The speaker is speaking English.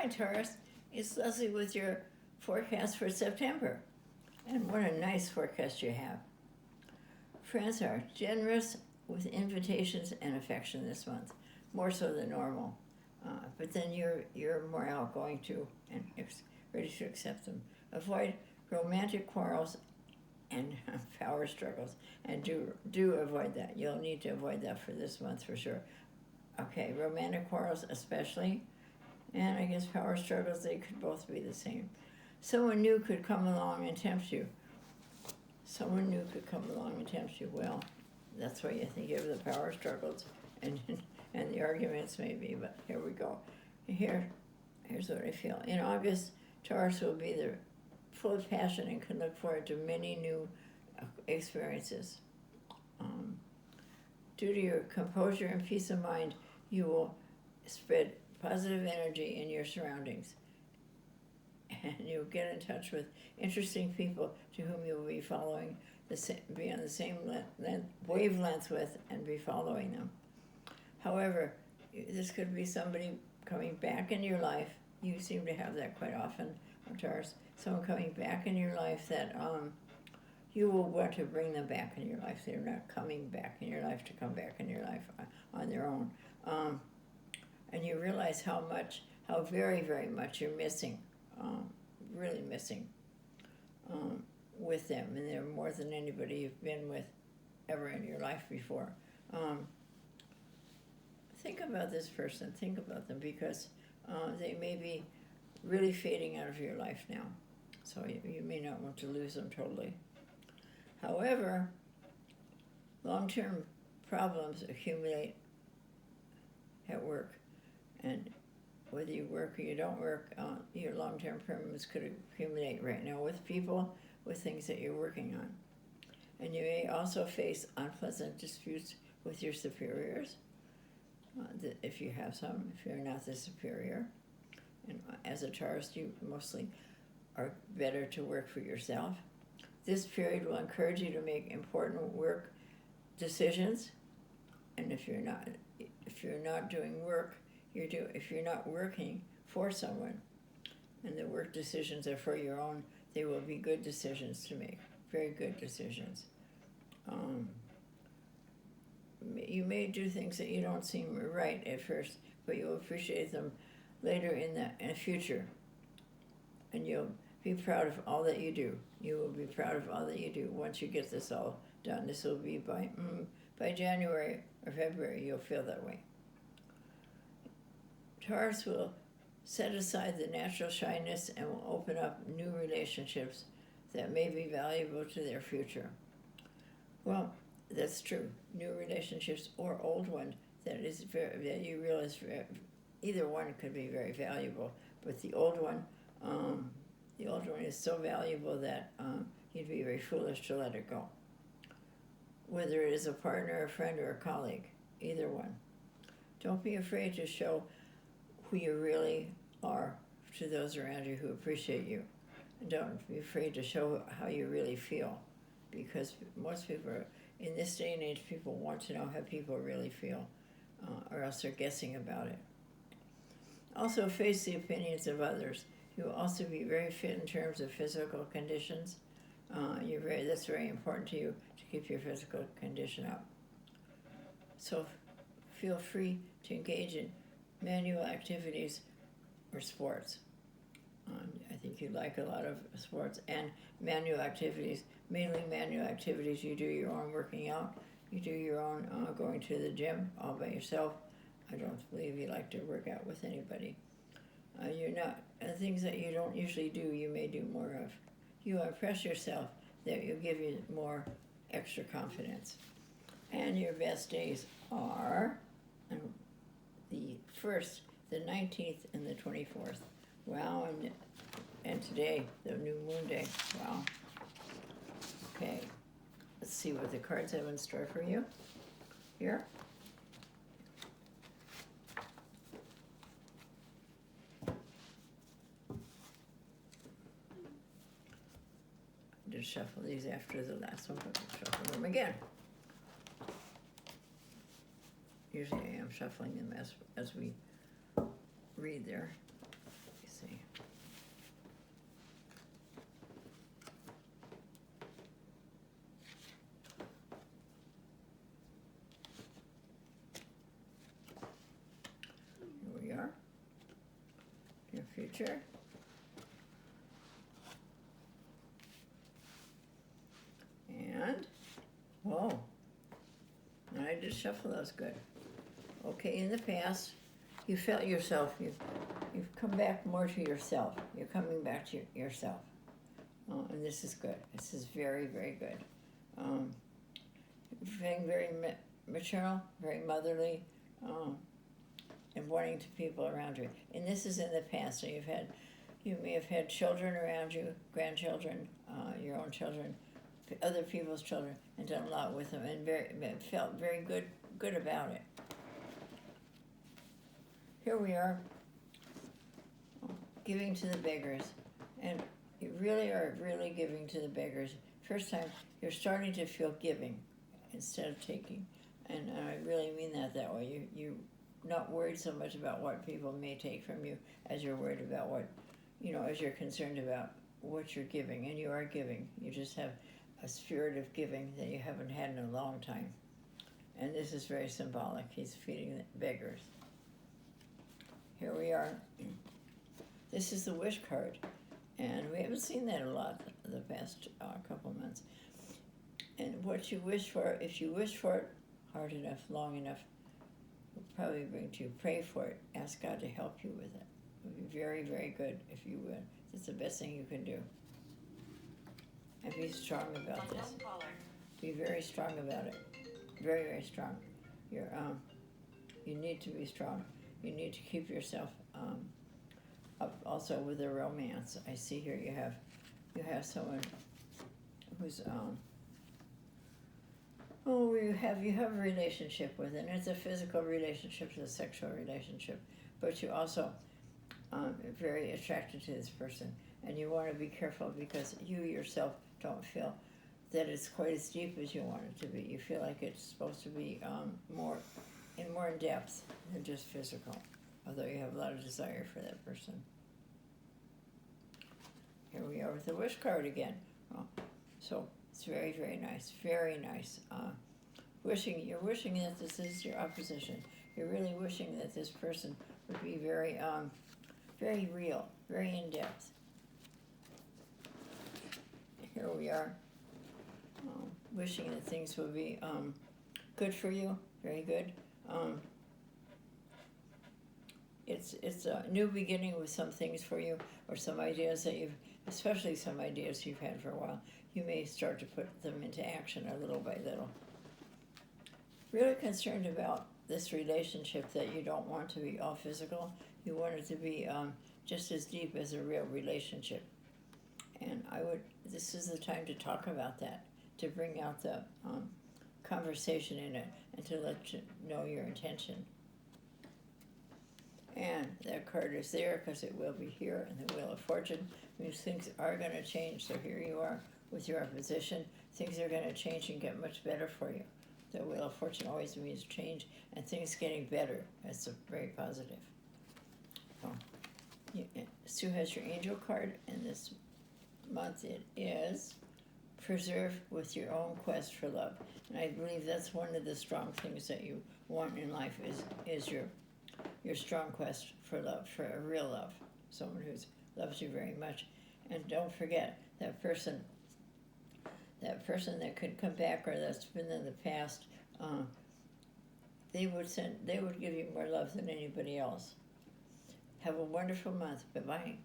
Hi, Taurus. It's Leslie with your forecast for September. And what a nice forecast you have. Friends are generous with invitations and affection this month, more so than normal. But then you're more outgoing too and ready to accept them. Avoid romantic quarrels and power struggles, and do avoid that. You'll need to avoid that for this month for sure. Okay, romantic quarrels especially, and I guess power struggles, they could both be the same. Someone new could come along and tempt you. Well, that's why you think of the power struggles and the arguments maybe, but here we go. Here's what I feel. In August, Taurus will be full of passion and can look forward to many new experiences. Due to your composure and peace of mind, you will spread positive energy in your surroundings. And you'll get in touch with interesting people to whom you'll be be on the same wavelength with and be following them. However, this could be somebody coming back in your life. You seem to have that quite often, Taurus. Someone coming back in your life that you will want to bring them back in your life. They're not coming back in your life to come back in your life on their own. And you realize how very, very much you're missing, really missing with them. And they're more than anybody you've been with ever in your life before. Think about this person. Think about them, because they may be really fading out of your life now. So you may not want to lose them totally. However, long-term problems accumulate at work. And whether you work or you don't work, your long-term problems could accumulate right now with people, with things that you're working on. And you may also face unpleasant disputes with your superiors, if you have some, if you're not the superior. And as a Taurus, you mostly are better to work for yourself. This period will encourage you to make important work decisions. And if you're not doing work, if you're not working for someone, and the work decisions are for your own, they will be good decisions to make, very good decisions. You may do things that you don't seem right at first, but you'll appreciate them later in the future, and you'll be proud of all that you do. You will be proud of all that you do once you get this all done. This will be by January or February, you'll feel that way. Taurus will set aside the natural shyness and will open up new relationships that may be valuable to their future. Well, that's true. New relationships or old one that you realize either one could be very valuable, but the old one is so valuable that you'd be very foolish to let it go. Whether it is a partner, a friend, or a colleague, either one. Don't be afraid to show who you really are to those around you who appreciate you. And don't be afraid to show how you really feel, because most people in this day and age, people want to know how people really feel, or else they're guessing about it. Also, face the opinions of others. You will also be very fit in terms of physical conditions. That's very important to you, to keep your physical condition up. So feel free to engage in manual activities or sports. I think you like a lot of sports and manual activities, mainly manual activities. You do your own working out, you do your own going to the gym all by yourself. I don't believe you like to work out with anybody. Things that you don't usually do, you may do more of. You impress yourself, that will give you more extra confidence. And your best days are the 1st, the 19th, and the 24th. Wow, and today, the new moon day. Wow. Okay, let's see what the cards have in store for you here. Just shuffle these after the last one, but shuffle them again. Usually I am shuffling them as we read there. future. And, whoa, and I just shuffled those good. Okay, in the past, you felt yourself, you've come back more to yourself. You're coming back to yourself. And this is good. This is very, very good. Being very maternal, very motherly, and wanting to people around you. And this is in the past. So you may have had children around you, grandchildren, your own children, other people's children, and done a lot with them, and felt very good about it. Here we are, giving to the beggars, and you really are giving to the beggars. First time, you're starting to feel giving instead of taking, and I really mean that way. You're not worried so much about what people may take from you as you're worried about what, as you're concerned about what you're giving, and you are giving. You just have a spirit of giving that you haven't had in a long time, and this is very symbolic. He's feeding the beggars. Here we are. This is the wish card, and we haven't seen that a lot the past couple months. And what you wish for, if you wish for it hard enough, long enough, will probably bring to you. Pray for it. Ask God to help you with it. It would be very, very good if you would. It's the best thing you can do. And be strong about this. Be very strong about it. Very, very strong. You need to be strong. You need to keep yourself up also with a romance. I see here you have someone who's you have a relationship with, and it's a physical relationship, it's a sexual relationship, but you also are very attracted to this person, and you want to be careful because you yourself don't feel that it's quite as deep as you want it to be. You feel like it's supposed to be more in depth than just physical, although you have a lot of desire for that person. Here we are with the wish card again. So it's very, very nice, very nice. You're wishing that this is your opposition. You're really wishing that this person would be very, very real, very in depth. Here we are, wishing that things will be good for you, very good. It's a new beginning with some things for you, or some ideas that especially some ideas you've had for a while. You may start to put them into action a little by little. Really concerned about this relationship that you don't want to be all physical. You want it to be just as deep as a real relationship. And this is the time to talk about that, to bring out the conversation in it, and to let you know your intention. And that card is there because it will be here, and the Wheel of Fortune means things are going to change. So here you are with your opposition. Things are going to change and get much better for you. The Wheel of Fortune always means change and things getting better. That's very positive. Sue has your angel card, and this month it is Preserve with Your Own Quest for Love. And I believe that's one of the strong things that you want in life is your strong quest for love, for a real love, someone who loves you very much. And don't forget that person that could come back, or that's been in the past, they would give you more love than anybody else. Have a wonderful month. Bye-bye.